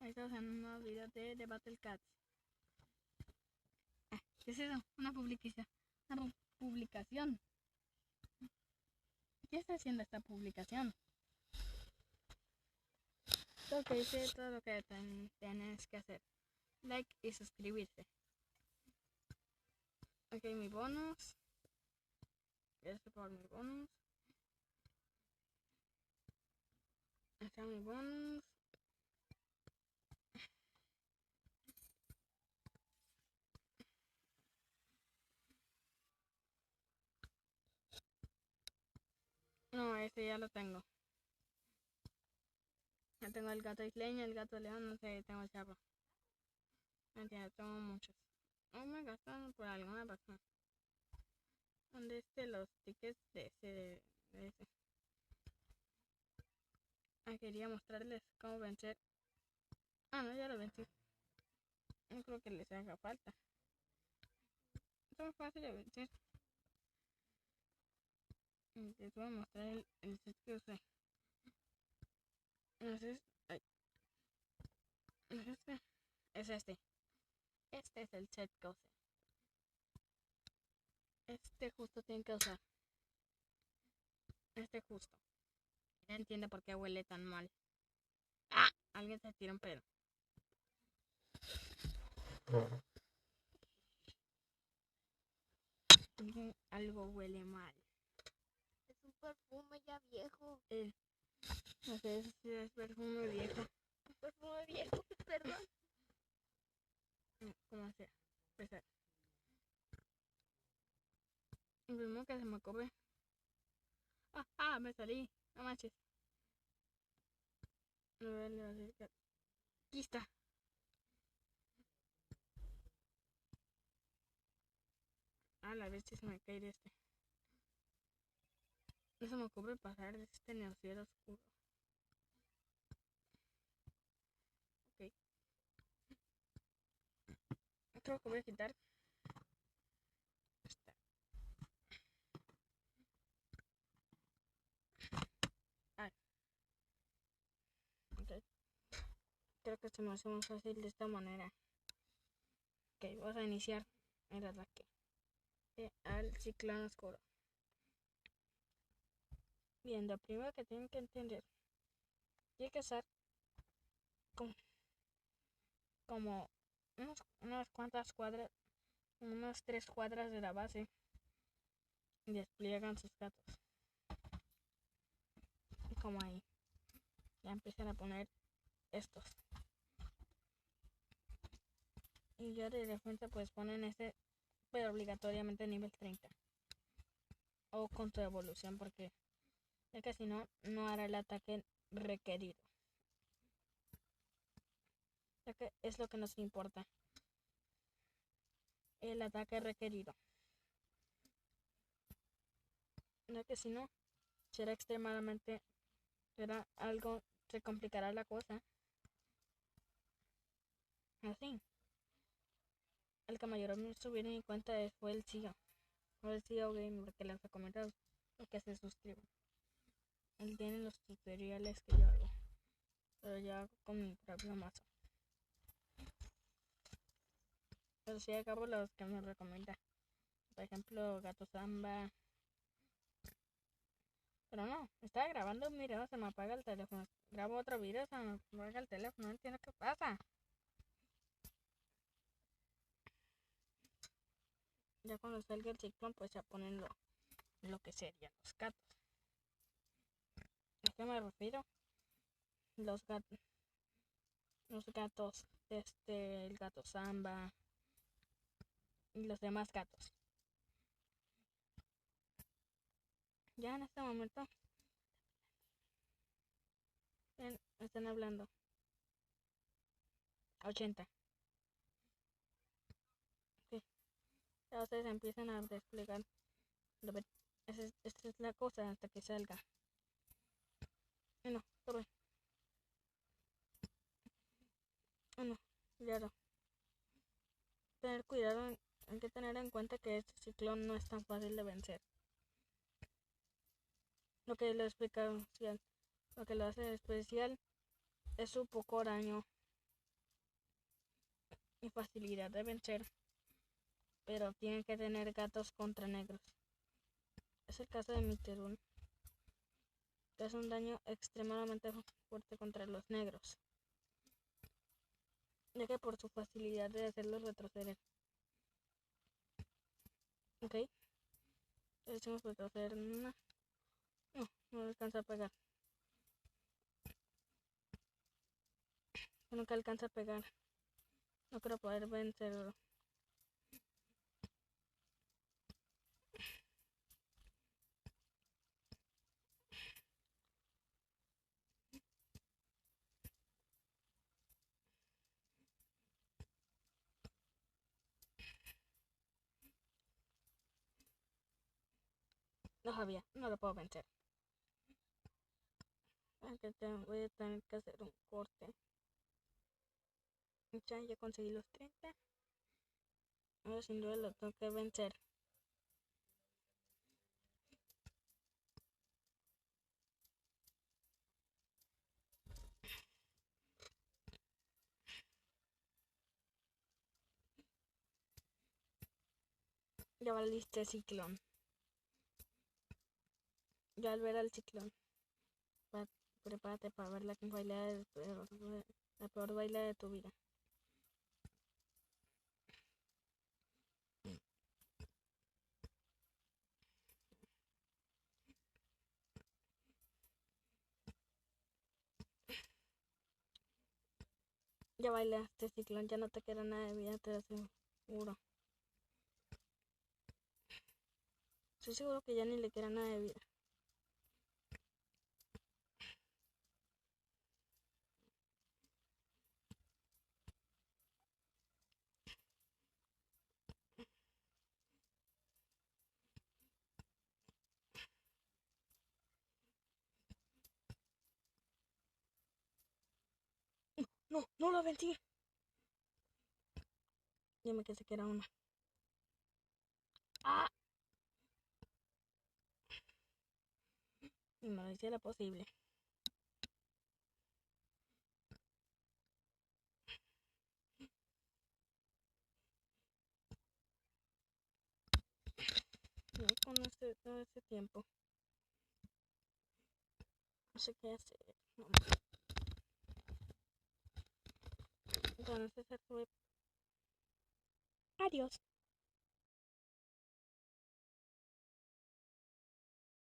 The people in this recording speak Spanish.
Estamos en un nuevo video de The Battle Cats. ¿Qué es eso? Una publicación. ¿Qué está haciendo esta publicación? Todo lo que dice, todo lo que tienes que hacer. Like y suscribirse. Ok, mi bonus. Gracias por mi bonus. Está mi bonus. No, ese ya lo tengo. Ya tengo el gato isleño, el gato león, no sé, tengo el charro. Mentira, tengo muchos. No me gastan por alguna razón. ¿Dónde los tickets de ese? Quería mostrarles cómo vencer. No, ya lo vencí. No creo que les haga falta. Es muy fácil de vencer. Les voy a mostrar el set que usé. Entonces, es este. Este es el set que usé. Este justo tiene que usar. Este justo. No entiendo por qué huele tan mal. Alguien se tira un pedo. Algo huele mal. Es un perfume ya viejo. No sé si es perfume viejo. Un perfume viejo, perdón. ¿Cómo sea? Empezar. El primero que se me ocurre. Me salí. No manches. No voy a acercar. Aquí está. La vez se me cae de este. No se me ocurre pasar de este neocielo oscuro. Ok. Creo que voy a quitar esta. Ok. Creo que se me hace más fácil de esta manera. Ok, vamos a iniciar el ataque al ciclón oscuro. Bien, lo primero que tienen que entender, tiene que estar como unas cuantas cuadras, unas 3 cuadras de la base, y despliegan sus gatos. Y como ahí, ya empiezan a poner estos. Y ya de defensa pues ponen este, pero obligatoriamente nivel 30. O con su evolución, porque ya que si no, no hará el ataque requerido. Ya que es lo que nos importa. El ataque requerido. Ya que si no, será se complicará la cosa. Así. El que mayor me subieron en cuenta fue el CEO. Fue el CEO Gamer, que les recomiendo que se suscriban. Él tiene los tutoriales que yo hago, pero yo hago con mi propio mazo. Pero sí acabo los que me recomienda. Por ejemplo, Gato Samba. Pero no, estaba grabando un video, se me apaga el teléfono. Grabo otro video, se me apaga el teléfono, no entiendo qué pasa. Ya cuando salga el ciclón, pues ya ponen lo que serían los gatos. ¿A qué me refiero? Los gatos, el gato Samba y los demás gatos. Ya en este momento están hablando 80. Sí. Ya ustedes empiezan a desplegar. Esta es la cosa hasta que salga. No, todo. No, claro. Tener cuidado, hay que tener en cuenta que este ciclón no es tan fácil de vencer. Lo que lo hace especial es su poco daño y facilidad de vencer, pero tienen que tener gatos contra negros. Es el caso de Miterun, que hace un daño extremadamente fuerte contra los negros, ya que por su facilidad de hacerlos retroceder. Ok, le decimos retroceder. No alcanza a pegar. Nunca alcanza a pegar. No creo poder vencerlo. No sabía, no lo puedo vencer. Voy a tener que hacer un corte. Ya conseguí los 30. Ahora sin duda lo tengo que vencer. Ya va listo el ciclón. Ya al ver al ciclón, prepárate para ver la peor baila de tu vida. Ya bailaste ciclón, ya no te queda nada de vida, te lo aseguro. Estoy seguro que ya ni le queda nada de vida. No lo vencí. Dime que se queda una. ¡Ah! Y me lo hiciera posible. No con todo ese tiempo. No sé qué hacer. No. Entonces, adiós.